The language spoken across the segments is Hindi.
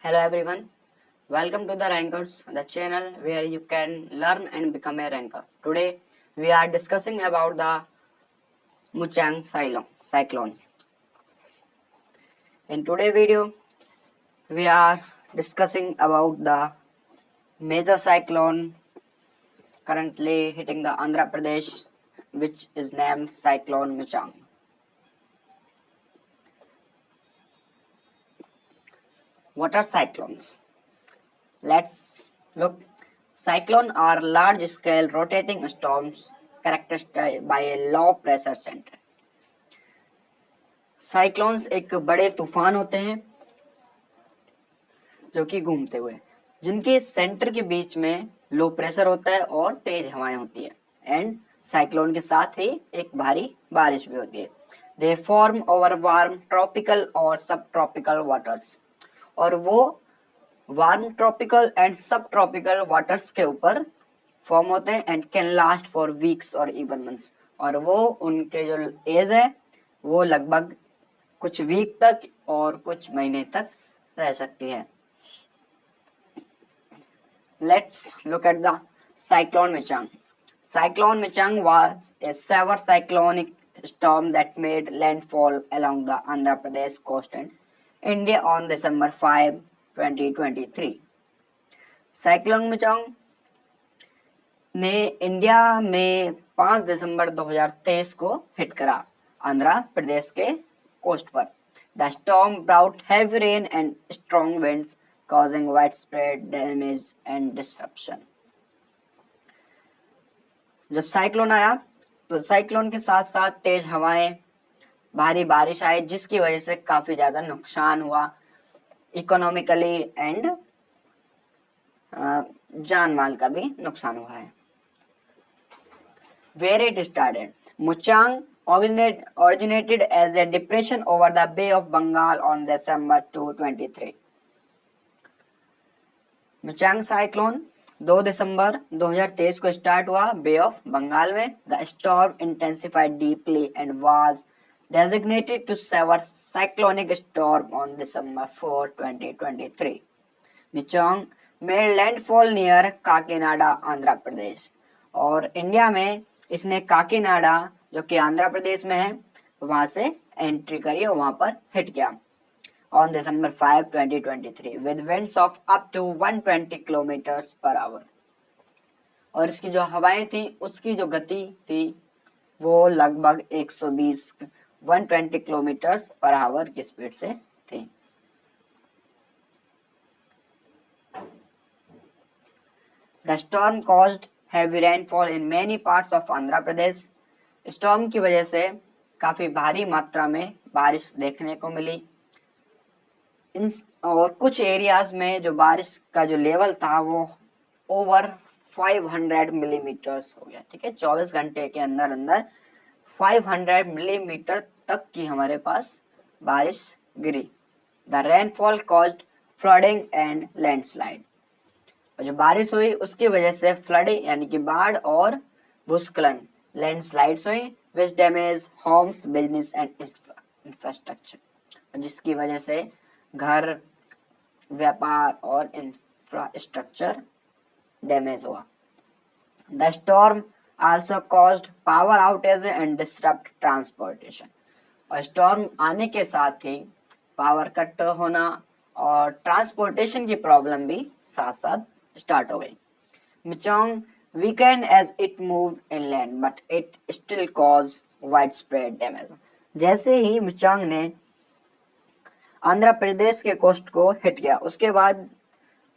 Hello everyone, welcome to the Rankers, the channel where you can learn and become a ranker. Today we are discussing about the Muchang cyclone. In today's video we are discussing about the major cyclone currently hitting the Andhra Pradesh, which is named Cyclone Muchang. What are cyclones? Let's look. Cyclones are large-scale rotating storms characterized by a low pressure center. Cyclones एक बड़े तूफान होते हैं जो कि घूमते हुए, जिनके सेंटर के बीच में लो प्रेशर होता है और तेज हवाएं होती है एंड साइक्लोन के साथ ही एक भारी बारिश भी होती है. They form over warm tropical और सब ट्रॉपिकल वाटर्स, और वो वार्म ट्रॉपिकल एंड सब ट्रॉपिकल वाटर्स के ऊपर फॉर्म होते हैं and can last for weeks और इवन मंथ्स, और वो उनके जो एज है वो लगभग कुछ वीक तक और कुछ महीने तक रह सकती है. Let's look at the cyclone Michang. Cyclone Michang was a severe cyclonic storm that made landfall along the Andhra Pradesh coast and India on December 5, 2023. Cyclone Michang ने इंडिया में 5 दिसंबर 2023 को हिट करा आंध्र प्रदेश के कोस्ट पर. The storm brought heavy rain and strong winds, causing widespread damage and disruption. जब साइक्लोन आया तो साइक्लोन के साथ साथ तेज हवाएं, भारी बारिश आई, जिसकी वजह से काफी ज्यादा नुकसान हुआ इकोनॉमिकली एंड जान माल का भी नुकसान हुआ है. Where it started, Muchang originated as a depression over the Bay of Bengal on December 2023. Muchang cyclone 2 दिसंबर 2023 को स्टार्ट हुआ बे ऑफ बंगाल में. The storm intensified deeply and was designated to severe cyclonic storm on December 4, 2023. Michaung made landfall near Kakinada Andhra Pradesh, और इंडिया में इसने काकीनाडा जो कि आंध्र प्रदेश में है वहां से एंट्री करी और वहां पर हिट किया on December 5, 2023 with winds of up to 120 kilometers per hour. और इसकी जो हवाएं थी उसकी जो गति थी वो लगभग 120 किलोमीटर पर आवर की स्पीड से थी. The storm caused heavy rainfall in many parts of Andhra Pradesh. Storm की वजह से काफी भारी मात्रा में बारिश देखने को मिली. और कुछ एरियाज में जो बारिश का जो लेवल था वो ओवर 500 मिलीमीटर्स हो गया. ठीक है, 24 घंटे के अंदर अंदर 500 मिलीमीटर तक की हमारे पास बारिश गिरी. The rainfall caused flooding and landslide. और जो बारिश हुई उसकी वजह से फ्लडिंग यानी कि बाढ़ और भूस्खलन, लैंडस्लाइड्स हुई, which damage homes, business and infrastructure, जिसकी वजह से घर, व्यापार और इंफ्रास्ट्रक्चर डैमेज हुआ. The storm also caused power outage and disrupt transportation. और स्टॉर्म आने के साथ ही पावर कट होना और ट्रांसपोर्टेशन की प्रॉब्लम भी साथ साथ स्टार्ट हो गई. Michaung weakened as it moved inland, but it still caused widespread damage. जैसे ही मिचोंग ने आंध्र प्रदेश के कोस्ट को हिट किया उसके बाद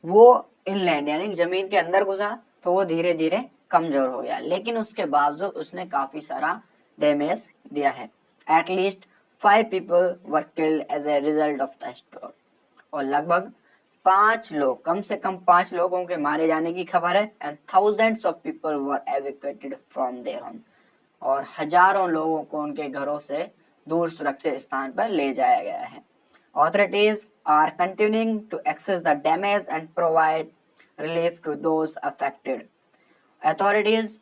वो इनलैंड यानी जमीन के अंदर घुसा तो वो धीरे धीरे कमजोर हो गया, लेकिन उसके बावजूद उसने काफी सारा डैमेज दिया है. At least 5 people were killed as a result of the storm. और लगभग 5 लोग, कम से कम 5 लोगों के मारे जाने की खबर है. And thousands of people were evacuated from their home. और हजारों लोगों को उनके घरों से दूर सुरक्षित स्थान पर ले जाया गया है. Authorities are continuing to assess the damage and provide relief to those affected. Authorities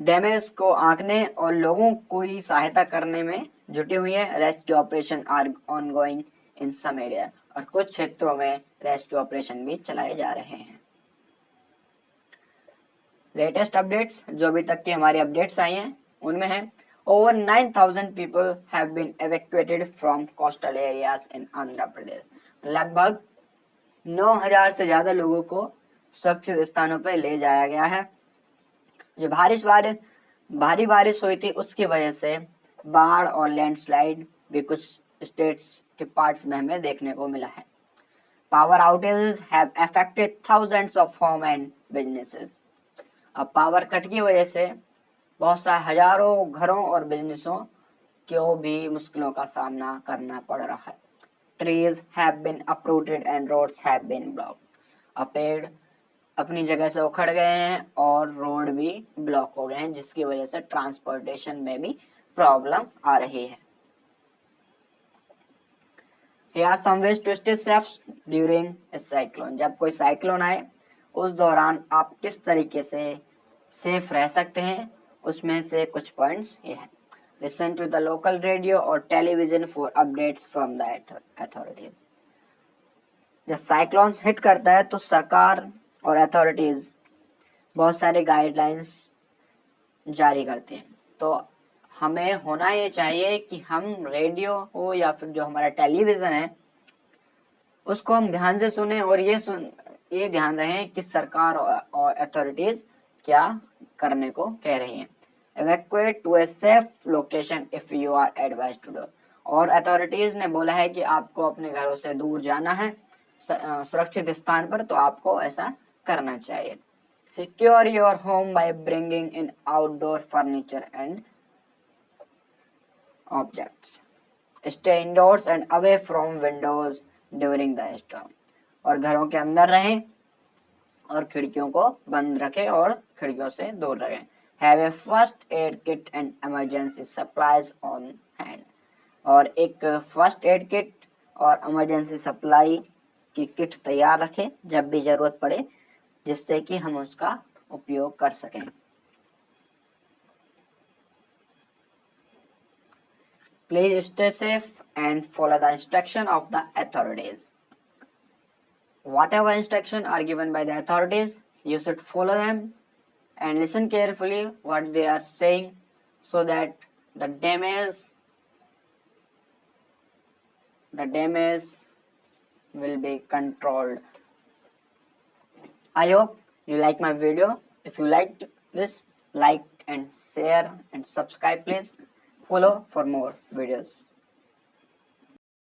damage को आंकने और लोगों को सहायता करने में जुटी हुई है. Rescue operation are ongoing in some area, और कुछ क्षेत्रों में रेस्क्यू ऑपरेशन भी चलाए जा रहे हैं। लेटेस्ट अपडेट्स, जो अभी तक की हमारी अपडेट्स आई हैं उनमें है over 9,000 people have been evacuated from coastal areas in Andhra Pradesh. लगभग 9,000 से ज्यादा लोगों को सुरक्षित स्थानों पर ले जाया गया है। जो भारी बारिश हुई थी उसकी वजह से बाढ़ और लैंडस्लाइड भी कुछ स्टेट्स के पार्ट्स में हमें देखने को मिला है। Power outages have affected thousands of home and businesses. अब पावर कट की वजह से बहुत सारे हजारों घरों और बिजनेसों को भी मुश्किलों का सामना करना पड़ रहा है। Trees have been uprooted and roads have been blocked. अब पेड़ अपनी जगह से उखड़ गए हैं और रोड भी ब्लॉक हो गए हैं, जिसकी वजह से ट्रांसपोर्टेशन में भी प्रॉब्लम आ रही है। Here are some ways to stay safe during a cyclone। जब कोई साइक्लोन आए उस दौरान आप किस तरीके से सेफ रह सकते हैं, उसमें से कुछ पॉइंट्स ये हैं। Listen to the local radio और television for updates from the authorities. जब साइक्लोन्स हिट करता है तो सरकार और अथॉरिटीज बहुत सारे गाइडलाइंस जारी करते हैं। तो हमें होना ये चाहिए कि हम रेडियो हो या फिर जो हमारा टेलीविजन है उसको हम ध्यान से सुने और ये ध्यान रहे कि सरकार और अथॉरिटीज क्या करने को कह रही हैं। Evacuate to a safe location if you are advised to do। और अथॉरिटीज ने बोला है कि आपको अपने घरों से दूर जाना है सुरक्षित स्थान पर, तो आपको ऐसा करना चाहिए। Secure your home by bringing in outdoor furniture and objects। Stay indoors and away from windows during the storm। और घरों के अंदर रहें और खिड़कियों को बंद रखें और खिड़कियों से दूर रहें। Have a first aid kit and emergency supplies on hand। और एक फर्स्ट एड किट और इमरजेंसी सप्लाई की किट तैयार रखें जब भी जरूरत पड़े, जिससे कि हम उसका उपयोग कर सकें। Please stay safe and follow the instruction of the authorities। Whatever instructions are given by the authorities, you should follow them and listen carefully what they are saying so that the damage will be controlled। I hope you like my video. If you liked this, like and share and subscribe please. Follow for more videos.